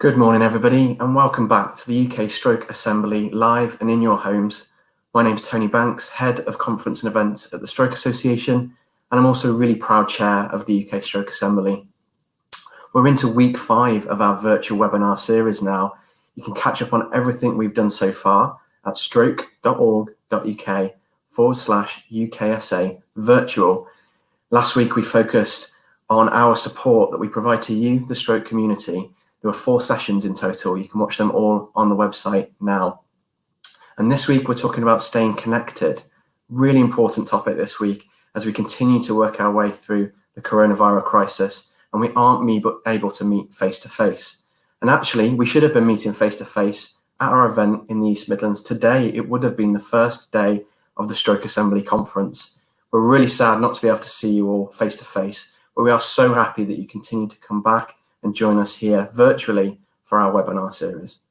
Good morning, everybody, and welcome back to the UK Stroke Assembly live and in your homes. My name's Tony Banks, Head of Conference and Events at the Stroke Association, and I'm also a really proud Chair of the UK Stroke Assembly. We're into week 5 of our virtual webinar series now. You can catch up on everything we've done so far at stroke.org.uk/UKSA virtual. Last week, we focused on our support that we provide to you, the stroke community. There were 4 sessions in total. You can watch them all on the website now. And this week, we're talking about staying connected. Really important topic this week as we continue to work our way through the coronavirus crisis and we aren't able to meet face-to-face. And actually, we should have been meeting face-to-face at our event in the East Midlands. Today, it would have been the first day of the Stroke Assembly Conference. We're really sad not to be able to see you all face-to-face, but we are so happy that you continue to come back and join us here virtually for our webinar series.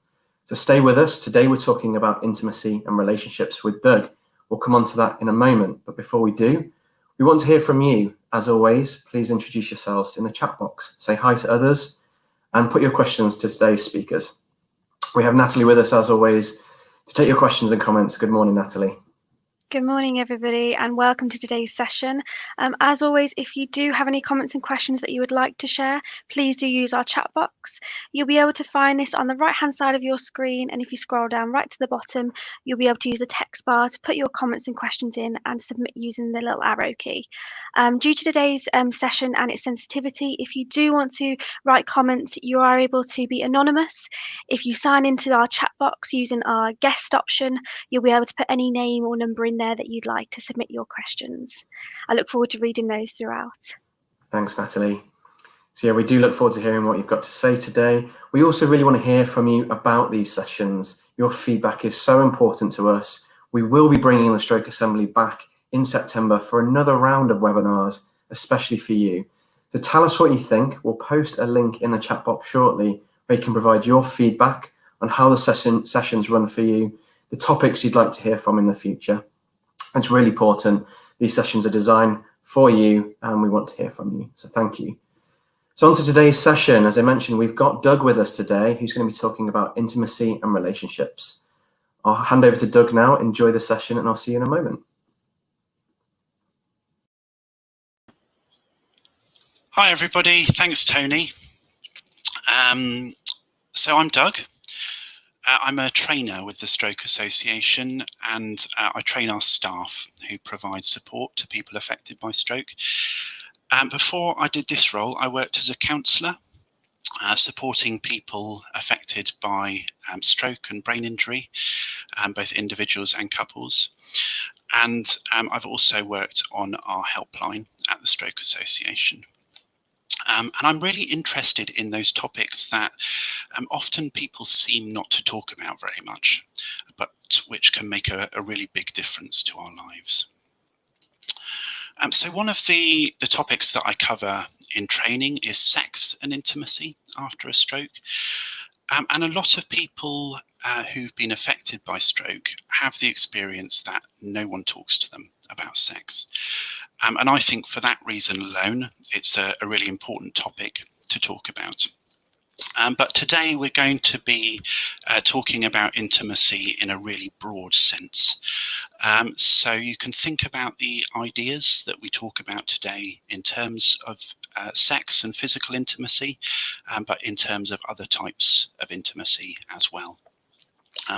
So stay with us. Today we're talking about intimacy and relationships with Doug. We'll come on to that in a moment, but before we do, we want to hear from you. As always, please introduce yourselves in the chat box, say hi to others, and put your questions to today's speakers. We have Natalie with us, as always, to take your questions and comments. Good morning, Natalie. Good morning, everybody, and welcome to today's session. As always, if you do have any comments and questions that you would like to share, please do use our chat box. You'll be able to find this on the right-hand side of your screen, and if you scroll down right to the bottom, you'll be able to use the text bar to put your comments and questions in and submit using the little arrow key. Due to today's session and its sensitivity, if you do want to write comments, you are able to be anonymous. If you sign into our chat box using our guest option, you'll be able to put any name or number in there that you'd like to submit your questions. I look forward to reading those throughout. Thanks, Natalie. So yeah, we do look forward to hearing what you've got to say today. We also really want to hear from you about these sessions. Your feedback is so important to us. We will be bringing the Stroke Assembly back in September for another round of webinars, especially for you. So tell us what you think. We'll post a link in the chat box shortly where you can provide your feedback on how the sessions run for you, the topics you'd like to hear from in the future. It's really important. These sessions are designed for you and we want to hear from you. So thank you. So on to today's session. As I mentioned, we've got Doug with us today, who's going to be talking about intimacy and relationships. I'll hand over to Doug now. Enjoy the session and I'll see you in a moment. Hi, everybody. Thanks, Tony. So I'm Doug. I'm a trainer with the Stroke Association and I train our staff who provide support to people affected by stroke. Before I did this role, I worked as a counsellor, supporting people affected by stroke and brain injury, both individuals and couples. And I've also worked on our helpline at the Stroke Association. And I'm really interested in those topics that often people seem not to talk about very much, but which can make a really big difference to our lives. So one of the topics that I cover in training is sex and intimacy after a stroke. And a lot of people who've been affected by stroke have the experience that no one talks to them about sex. And I think for that reason alone, it's a really important topic to talk about. But today we're going to be talking about intimacy in a really broad sense. So you can think about the ideas that we talk about today in terms of sex and physical intimacy, but in terms of other types of intimacy as well.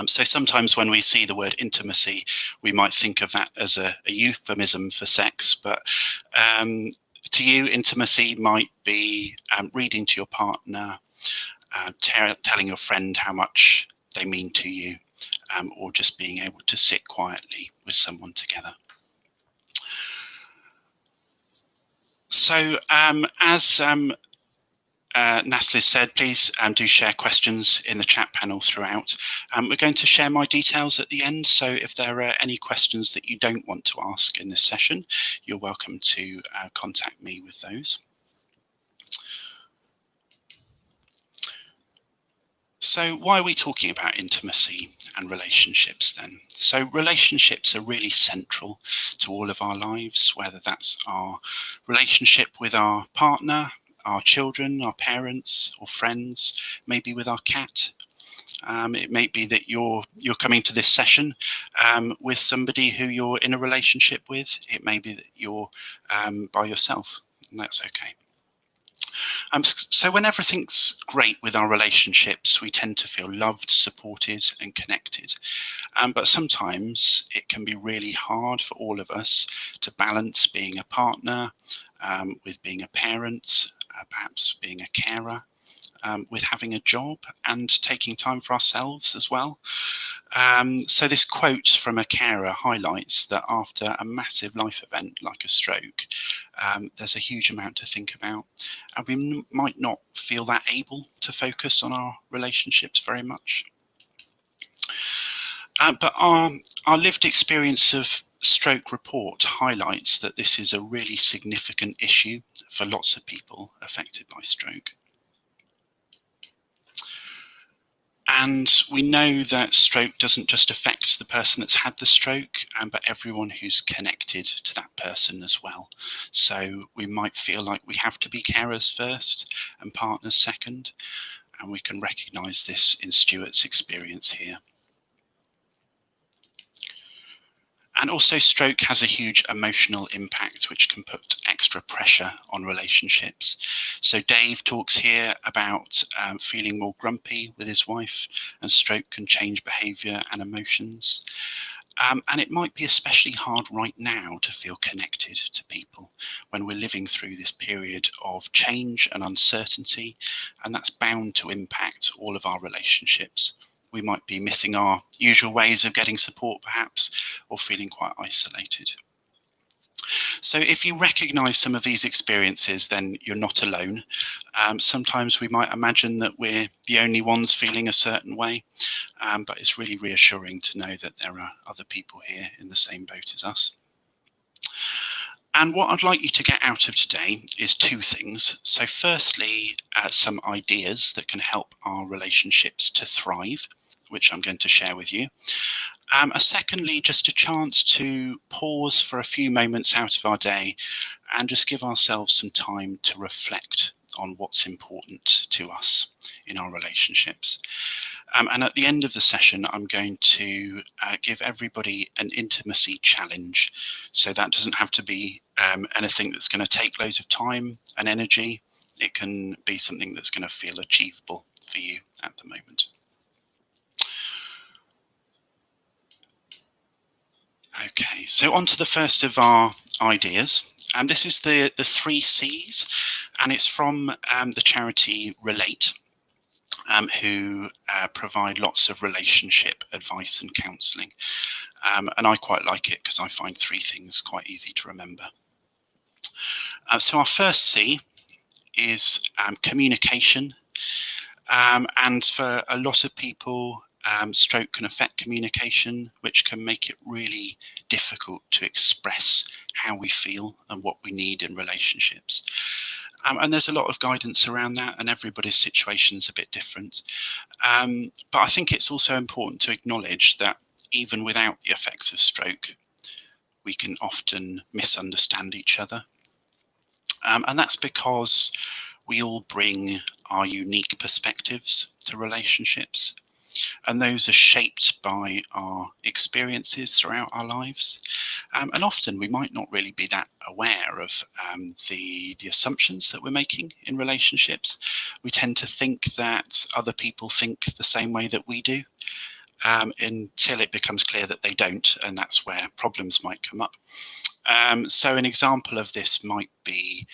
So sometimes when we see the word intimacy, we might think of that as a euphemism for sex, but to you, intimacy might be reading to your partner, telling your friend how much they mean to you, or just being able to sit quietly with someone together. So as Natalie said, please do share questions in the chat panel throughout. We're going to share my details at the end, so if there are any questions that you don't want to ask in this session, you're welcome to contact me with those. So why are we talking about intimacy and relationships then? So relationships are really central to all of our lives, whether that's our relationship with our partner, our children, our parents or friends, maybe with our cat. It may be that you're coming to this session with somebody who you're in a relationship with. It may be that you're by yourself, and that's okay. So when everything's great with our relationships, we tend to feel loved, supported and connected. But sometimes it can be really hard for all of us to balance being a partner with being a parent, perhaps being a carer, with having a job and taking time for ourselves as well. So this quote from a carer highlights that after a massive life event like a stroke, there's a huge amount to think about, and we might not feel that able to focus on our relationships very much. But our lived experience of stroke report highlights that this is a really significant issue for lots of people affected by stroke. And we know that stroke doesn't just affect the person that's had the stroke, but everyone who's connected to that person as well. So we might feel like we have to be carers first and partners second, and we can recognise this in Stuart's experience here. And also stroke has a huge emotional impact, which can put extra pressure on relationships. So Dave talks here about feeling more grumpy with his wife, and stroke can change behaviour and emotions. And it might be especially hard right now to feel connected to people when we're living through this period of change and uncertainty, and that's bound to impact all of our relationships. We might be missing our usual ways of getting support perhaps, or feeling quite isolated. So if you recognise some of these experiences, then you're not alone. Sometimes we might imagine that we're the only ones feeling a certain way, but it's really reassuring to know that there are other people here in the same boat as us. And what I'd like you to get out of today is two things. So firstly, some ideas that can help our relationships to thrive, which I'm going to share with you. Secondly, just a chance to pause for a few moments out of our day and just give ourselves some time to reflect on what's important to us in our relationships. And at the end of the session, I'm going to give everybody an intimacy challenge. So that doesn't have to be anything that's going to take loads of time and energy. It can be something that's going to feel achievable for you at the moment. Okay, so on to the first of our ideas. And this is the 3 C's, and it's from the charity Relate, who provide lots of relationship advice and counselling. And I quite like it because I find 3 things quite easy to remember. So our first C is communication. And for a lot of people, stroke can affect communication, which can make it really difficult to express how we feel and what we need in relationships. And there's a lot of guidance around that, and everybody's situation is a bit different. But I think it's also important to acknowledge that even without the effects of stroke, we can often misunderstand each other. And that's because we all bring our unique perspectives to relationships, and those are shaped by our experiences throughout our lives. And often we might not really be that aware of the assumptions that we're making in relationships. We tend to think that other people think the same way that we do, until it becomes clear that they don't, and that's where problems might come up. So an example of this might be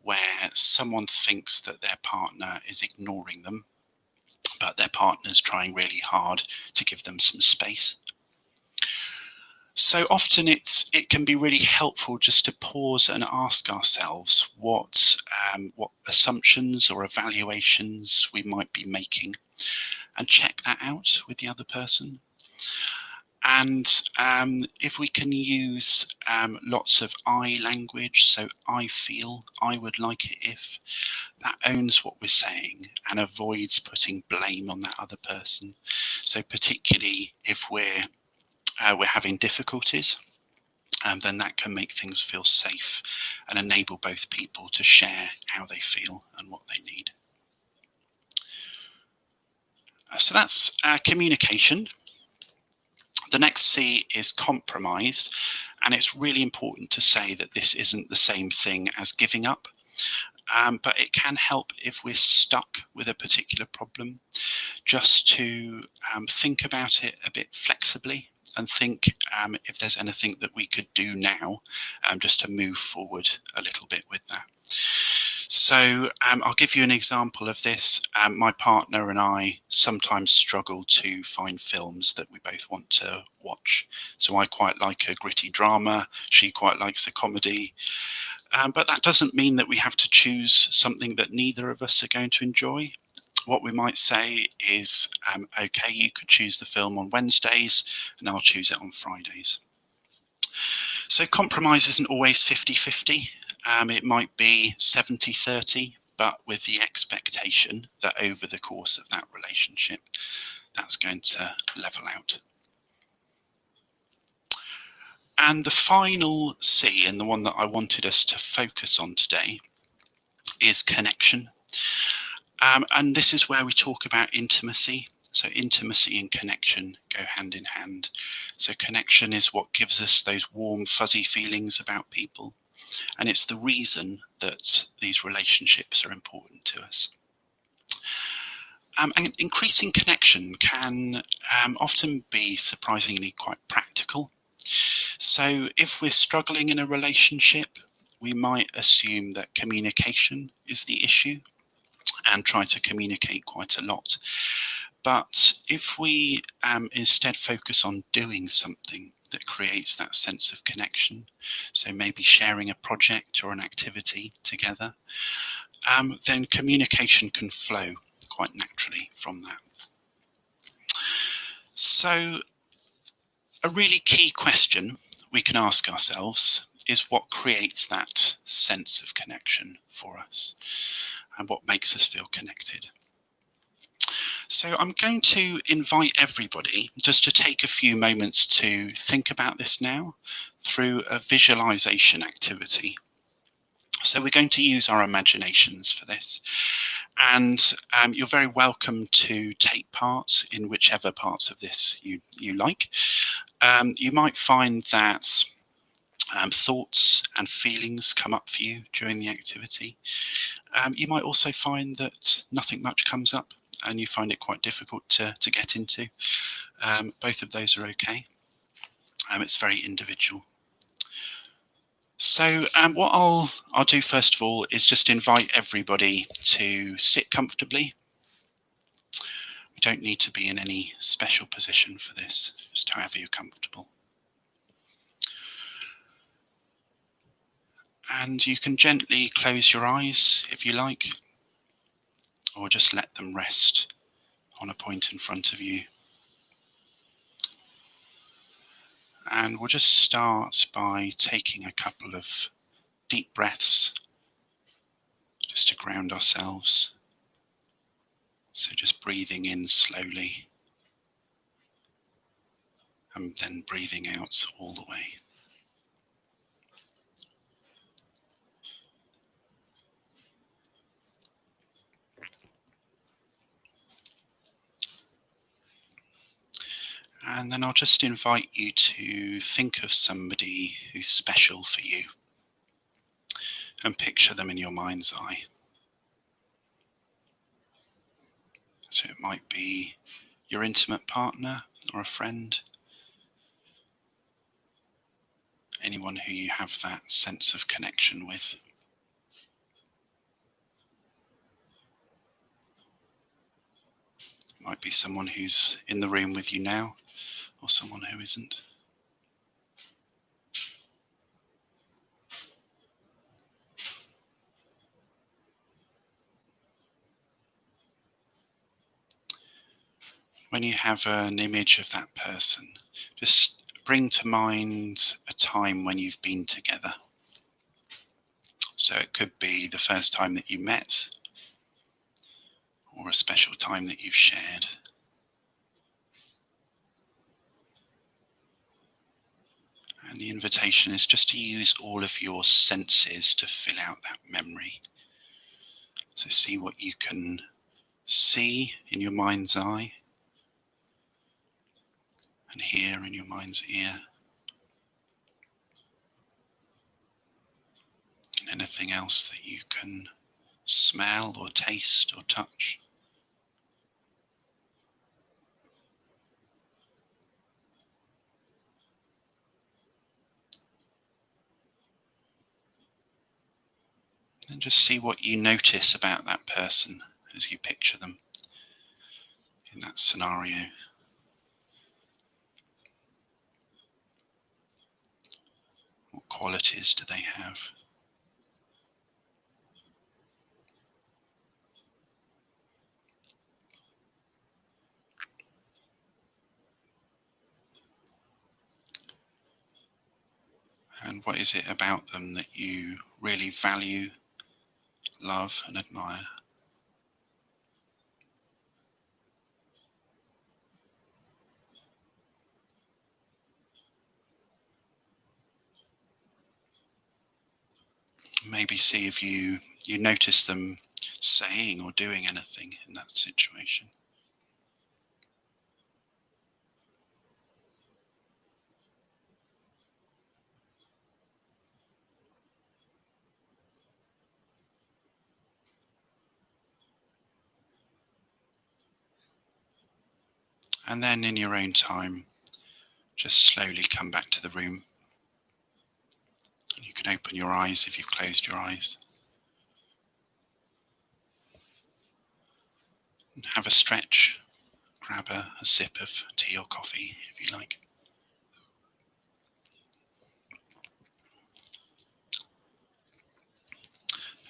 where someone thinks that their partner is ignoring them, but their partner's trying really hard to give them some space. So often it can be really helpful just to pause and ask ourselves what assumptions or evaluations we might be making, and check that out with the other person. And if we can use lots of I language, so I feel, I would like it if, that owns what we're saying and avoids putting blame on that other person. So particularly if we're having difficulties, then that can make things feel safe and enable both people to share how they feel and what they need. So that's communication. The next C is compromise, and it's really important to say that this isn't the same thing as giving up, but it can help if we're stuck with a particular problem, just to think about it a bit flexibly and think if there's anything that we could do now just to move forward a little bit with that. So I'll give you an example of this. My partner and I sometimes struggle to find films that we both want to watch. So I quite like a gritty drama, she quite likes a comedy. But that doesn't mean that we have to choose something that neither of us are going to enjoy. What we might say is, okay, you could choose the film on Wednesdays and I'll choose it on Fridays. So compromise isn't always 50-50. It might be 70-30, but with the expectation that over the course of that relationship, that's going to level out. And the final C, and the one that I wanted us to focus on today, is connection. And this is where we talk about intimacy. So intimacy and connection go hand in hand. So connection is what gives us those warm, fuzzy feelings about people. And it's the reason that these relationships are important to us. And increasing connection can often be surprisingly quite practical. So if we're struggling in a relationship, we might assume that communication is the issue and try to communicate quite a lot. But if we instead focus on doing something that creates that sense of connection, so maybe sharing a project or an activity together, then communication can flow quite naturally from that. So a really key question we can ask ourselves is what creates that sense of connection for us and what makes us feel connected. So I'm going to invite everybody just to take a few moments to think about this now through a visualization activity. So we're going to use our imaginations for this. And you're very welcome to take part in whichever parts of this you like. You might find that thoughts and feelings come up for you during the activity. You might also find that nothing much comes up and you find it quite difficult to get into. Both of those are okay. It's very individual. So what I'll do first of all is just invite everybody to sit comfortably. You don't need to be in any special position for this, just however you're comfortable. And you can gently close your eyes if you like, or just let them rest on a point in front of you. And we'll just start by taking a couple of deep breaths just to ground ourselves. So just breathing in slowly and then breathing out all the way. And then I'll just invite you to think of somebody who's special for you and picture them in your mind's eye. So it might be your intimate partner or a friend, anyone who you have that sense of connection with. It might be someone who's in the room with you now or someone who isn't. When you have an image of that person, just bring to mind a time when you've been together. So it could be the first time that you met, or a special time that you've shared. And the invitation is just to use all of your senses to fill out that memory. So see what you can see in your mind's eye and hear in your mind's ear. And anything else that you can smell or taste or touch. And just see what you notice about that person as you picture them in that scenario. What qualities do they have? And what is it about them that you really value, love, and admire? Maybe see if you notice them saying or doing anything in that situation. And then in your own time, just slowly come back to the room. You can open your eyes if you've closed your eyes. And have a stretch. Grab a sip of tea or coffee if you like.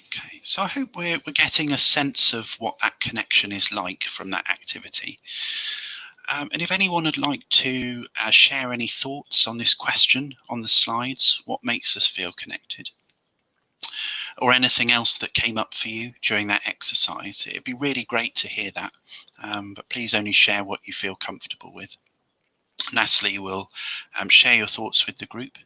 Okay, so I hope we're getting a sense of what that connection is like from that activity. And if anyone would like to share any thoughts on this question on the slides, what makes us feel connected, or anything else that came up for you during that exercise, it'd be really great to hear that. But please only share what you feel comfortable with. Natalie will share your thoughts with the group.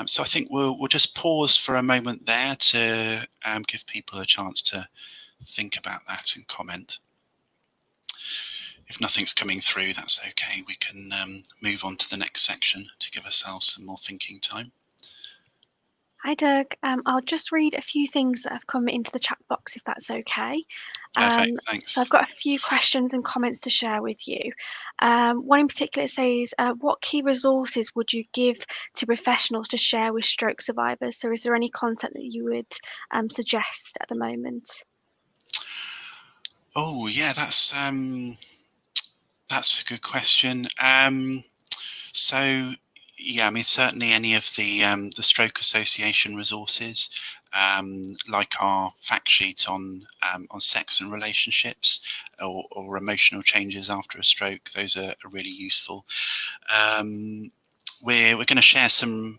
So I think we'll just pause for a moment there to give people a chance to think about that and comment. If nothing's coming through, that's okay. We can move on to the next section to give ourselves some more thinking time. Hi, Doug. I'll just read a few things that have come into the chat box, if that's okay. Perfect, thanks. So I've got a few questions and comments to share with you. One in particular says, what key resources would you give to professionals to share with stroke survivors? So is there any content that you would suggest at the moment? Oh, yeah, that's a good question. So, yeah, I mean, certainly any of the Stroke Association resources, like our fact sheet on sex and relationships, or emotional changes after a stroke, those are really useful. We're going to share some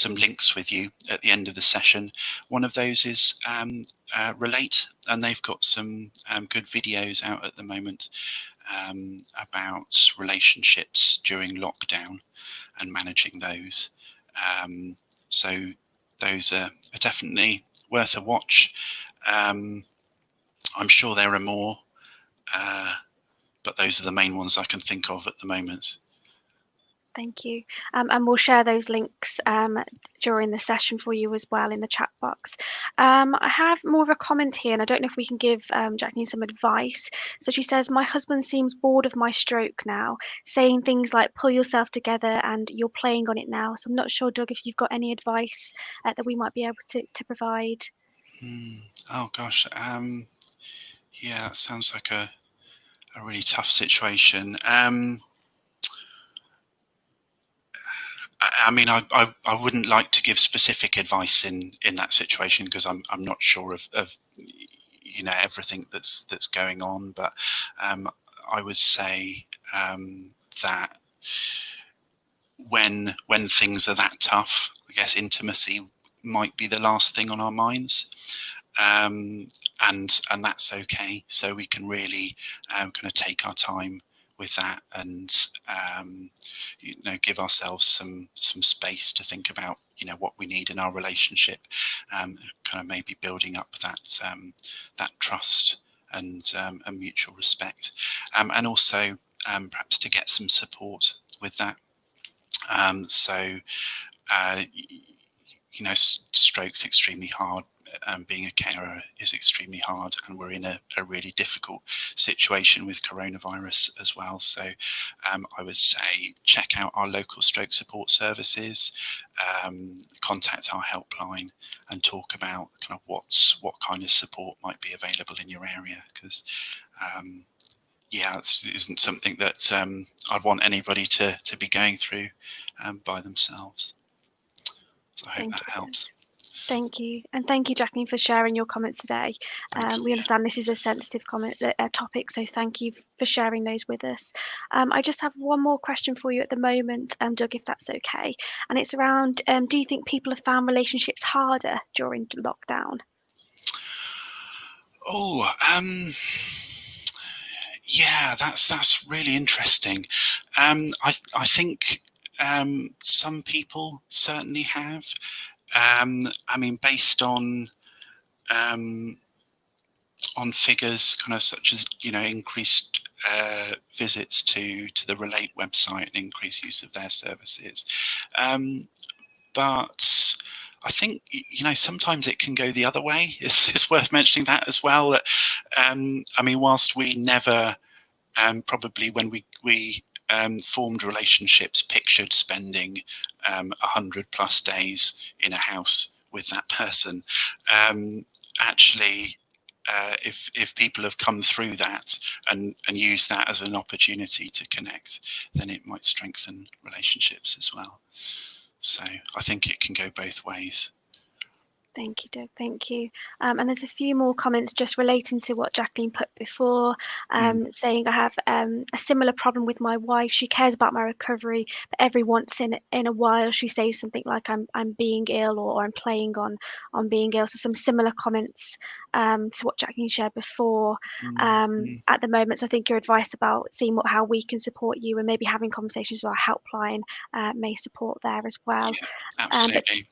links with you at the end of the session. One of those is Relate, and they've got some good videos out at the moment about relationships during lockdown and managing those. So those are definitely worth a watch. I'm sure there are more, but those are the main ones I can think of at the moment. Thank you. And we'll share those links during the session for you as well in the chat box. I have more of a comment here, and I don't know if we can give Jacqueline some advice. So she says, my husband seems bored of my stroke now, saying things like, pull yourself together and you're playing on it now. So I'm not sure, Doug, if you've got any advice that we might be able to provide. Oh, gosh. Yeah, that sounds like a really tough situation. I mean, I wouldn't like to give specific advice in that situation because I'm not sure of everything that's going on. But I would say that when things are that tough, I guess intimacy might be the last thing on our minds, and that's okay. So we can really kind of take our time with that, and give ourselves some space to think about what we need in our relationship, kind of maybe building up that trust and mutual respect, and also perhaps to get some support with that. Stroke's extremely hard. Being a carer is extremely hard, and we're in a really difficult situation with coronavirus as well. So I would say check out our local stroke support services, contact our helpline, and talk about kind of what kind of support might be available in your area, because it isn't something that I'd want anybody to be going through by themselves. So I hope that helps. Thank you. And thank you, Jacqueline, for sharing your comments today. We understand this is a sensitive topic, so thank you for sharing those with us. I just have one more question for you at the moment, Doug, if that's okay. And it's around, do you think people have found relationships harder during lockdown? Oh, yeah, that's really interesting. I think some people certainly have. I mean, based on figures, kind of such as increased visits to the Relate website and increased use of their services, but I think sometimes it can go the other way. It's worth mentioning that as well. That I mean, whilst we never probably when we formed relationships pictured spending 100+ days in a house with that person, actually if people have come through that and used that as an opportunity to connect, then it might strengthen relationships as well. So I think it can go both ways. Thank you, Doug. Thank you. And there's a few more comments just relating to what Jacqueline put before, saying I have a similar problem with my wife. She cares about my recovery, but every once in a while she says something like I'm being ill, or I'm playing on being ill. So some similar comments to what Jacqueline shared before. At the moment, so I think your advice about seeing how we can support you and maybe having conversations with our helpline may support there as well. Yeah, absolutely.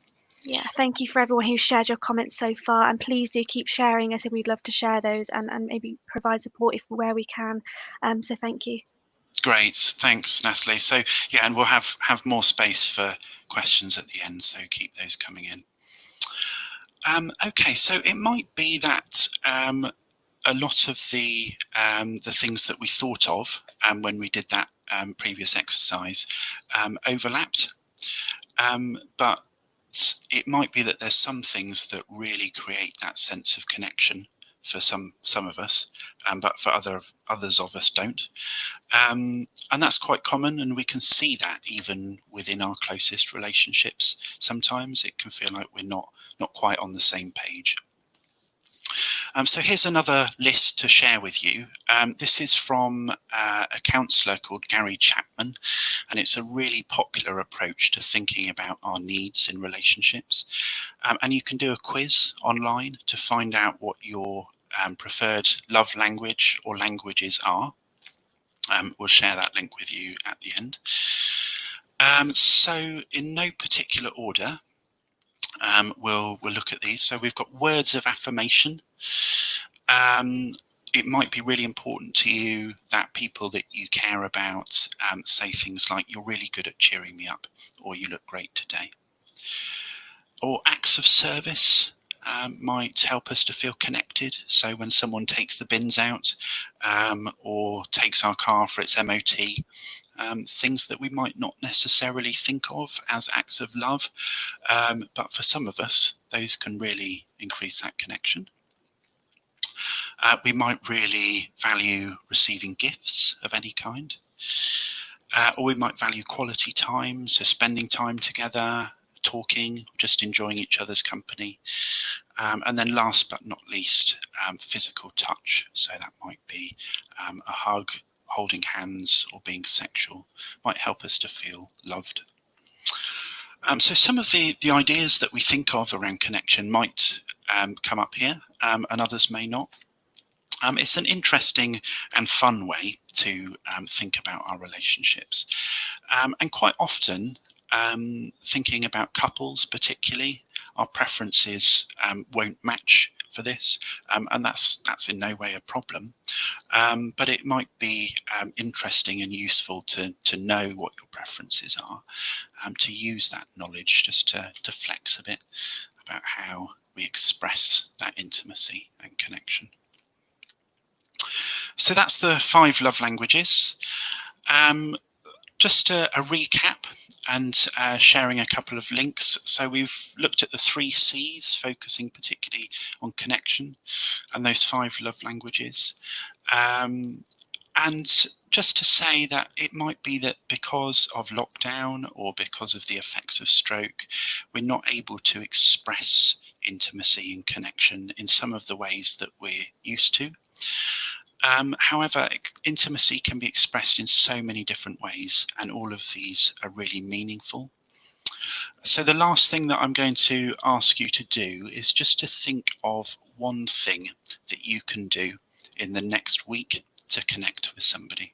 Yeah, thank you for everyone who shared your comments so far, and please do keep sharing. I said we'd love to share those and maybe provide support where we can. So thank you. Great, thanks, Natalie. So yeah, and we'll have more space for questions at the end, so keep those coming in. Okay, so it might be that a lot of the things that we thought of when we did that previous exercise overlapped, but it might be that there's some things that really create that sense of connection for some of us, but for others of us don't, and that's quite common, and we can see that even within our closest relationships. Sometimes it can feel like we're not quite on the same page. So here's another list to share with you. This is from a counsellor called Gary Chapman, and it's a really popular approach to thinking about our needs in relationships. And you can do a quiz online to find out what your preferred love language or languages are. We'll share that link with you at the end. So in no particular order, we'll look at these. So we've got words of affirmation. It might be really important to you that people that you care about say things like, "You're really good at cheering me up," or "You look great today." Or acts of service might help us to feel connected. So when someone takes the bins out or takes our car for its MOT, things that we might not necessarily think of as acts of love, but for some of us, those can really increase that connection. We might really value receiving gifts of any kind, or we might value quality time, so spending time together, talking, just enjoying each other's company. And then last but not least, physical touch. So that might be a hug, holding hands, or being sexual, might help us to feel loved. So some of the ideas that we think of around connection might come up here, and others may not. It's an interesting and fun way to think about our relationships. And quite often, thinking about couples particularly, our preferences won't match for this, and that's in no way a problem. But it might be interesting and useful to know what your preferences are, to use that knowledge just to flex a bit about how we express that intimacy and connection. So that's the 5 love languages. Just a recap and sharing a couple of links. So we've looked at the 3 C's, focusing particularly on connection and those 5 love languages. And just to say that it might be that because of lockdown or because of the effects of stroke, we're not able to express intimacy and connection in some of the ways that we're used to. However, intimacy can be expressed in so many different ways, and all of these are really meaningful. So the last thing that I'm going to ask you to do is just to think of one thing that you can do in the next week to connect with somebody.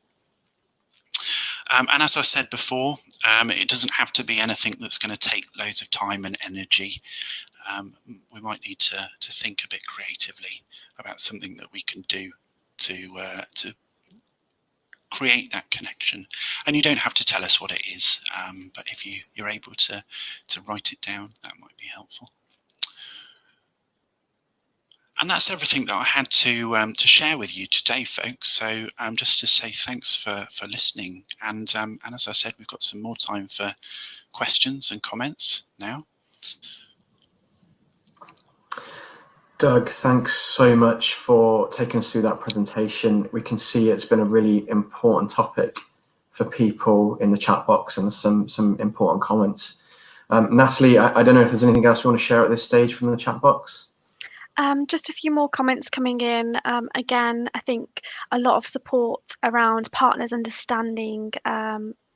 And as I said before, it doesn't have to be anything that's going to take loads of time and energy. We might need to think a bit creatively about something that we can do to create that connection. And you don't have to tell us what it is, but if you're able to write it down, that might be helpful. And that's everything that I had to share with you today, folks. So just to say thanks for listening. And as I said, we've got some more time for questions and comments now. Doug, thanks so much for taking us through that presentation. We can see it's been a really important topic for people in the chat box, and some important comments. Natalie, I don't know if there's anything else we want to share at this stage from the chat box. Just a few more comments coming in. Again, I think a lot of support around partners understanding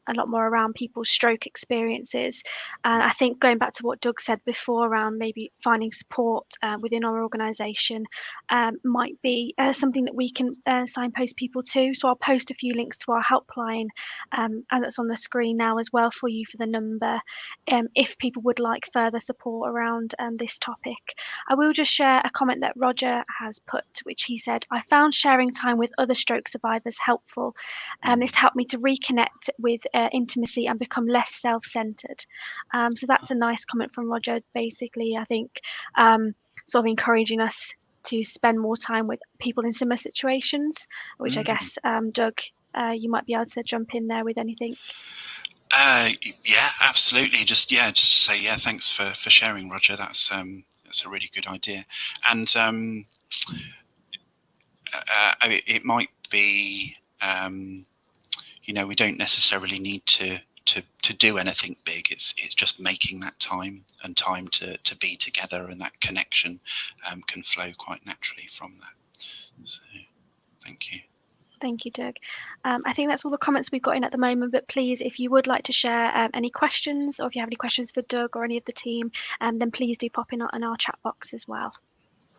a lot more around people's stroke experiences. And I think going back to what Doug said before around maybe finding support within our organisation might be something that we can signpost people to. So I'll post a few links to our helpline, and that's on the screen now as well for you for the number, if people would like further support around this topic. I will just share a comment that Roger has put, which he said, "I found sharing time with other stroke survivors helpful. This helped me to reconnect with intimacy and become less self-centered." So that's a nice comment from Roger. Basically, I think sort of encouraging us to spend more time with people in similar situations, which I guess, Doug, you might be able to jump in there with anything. Yeah, absolutely. Just to say, thanks for sharing, Roger. That's a really good idea. And it might be, we don't necessarily need to do anything big. It's just making that time and time to be together, and that connection can flow quite naturally from that. So, thank you. Thank you, Doug. I think that's all the comments we've got in at the moment, but please, if you would like to share any questions, or if you have any questions for Doug or any of the team, then please do pop in our chat box as well.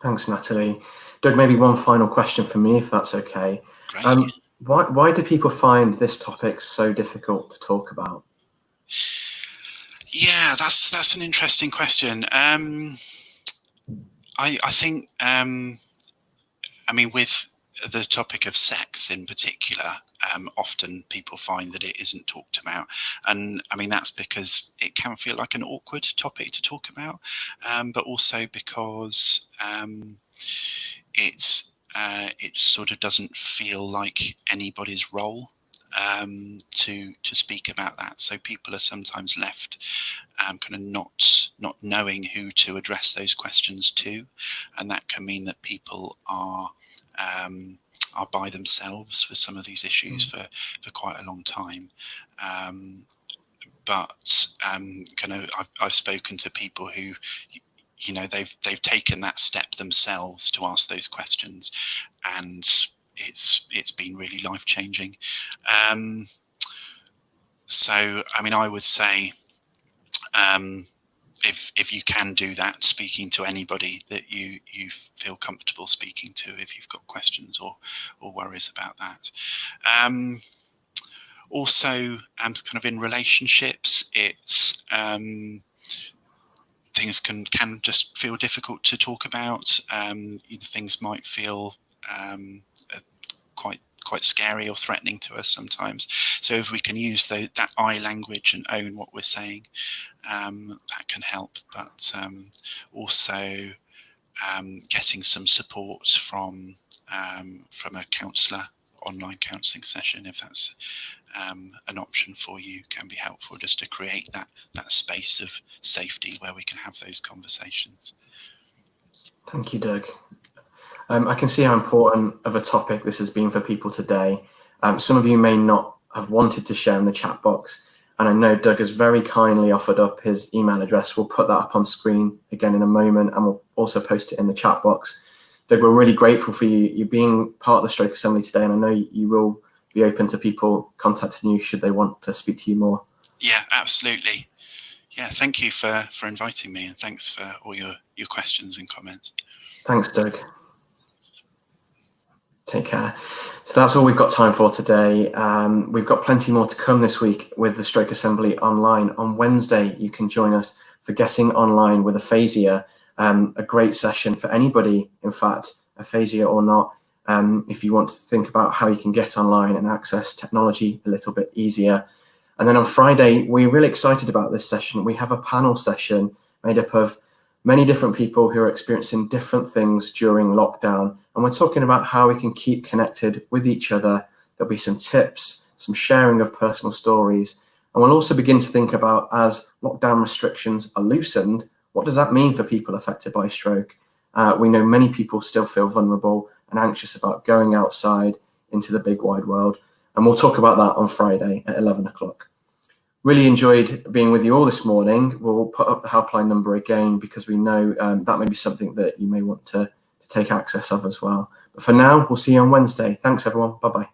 Thanks, Natalie. Doug, maybe one final question for me, if that's okay. Great. Why do people find this topic so difficult to talk about? Yeah, that's an interesting question. I think, with the topic of sex in particular, often people find that it isn't talked about, and that's because it can feel like an awkward topic to talk about, but also because it sort of doesn't feel like anybody's role to speak about that. So people are sometimes left kind of not knowing who to address those questions to, and that can mean that people are by themselves for some of these issues for quite a long time. But I've spoken to people who, they've taken that step themselves to ask those questions, and it's been really life-changing. So I would say if you can do that, speaking to anybody that you feel comfortable speaking to if you've got questions or worries about that. Also, kind of in relationships, it's things can just feel difficult to talk about. Things might feel quite scary or threatening to us sometimes. So if we can use that I language and own what we're saying, that can help. But also getting some support from a counsellor, online counselling session, if that's an option for you, can be helpful, just to create that space of safety where we can have those conversations. Thank you, Doug. I can see how important of a topic this has been for people today. Some of you may not have wanted to share in the chat box, and I know Doug has very kindly offered up his email address. We'll put that up on screen again in a moment, and we'll also post it in the chat box. Doug, we're really grateful for you being part of the Stroke Assembly today, and I know you will be open to people contacting you should they want to speak to you more. Yeah, absolutely. Yeah, thank you for inviting me, and thanks for all your questions and comments. Thanks, Doug. Take care. So that's all we've got time for today. We've got plenty more to come this week with the Stroke Assembly online. On Wednesday, you can join us for Getting Online with Aphasia, a great session for anybody, in fact, aphasia or not, if you want to think about how you can get online and access technology a little bit easier. And then on Friday, we're really excited about this session. We have a panel session made up of many different people who are experiencing different things during lockdown. And we're talking about how we can keep connected with each other. There'll be some tips, some sharing of personal stories. And we'll also begin to think about, as lockdown restrictions are loosened, what does that mean for people affected by stroke? We know many people still feel vulnerable and anxious about going outside into the big wide world. And we'll talk about that on Friday at 11 o'clock. Really enjoyed being with you all this morning. We'll put up the helpline number again because we know that may be something that you may want to take access of as well. But for now, we'll see you on Wednesday. Thanks, everyone. Bye-bye.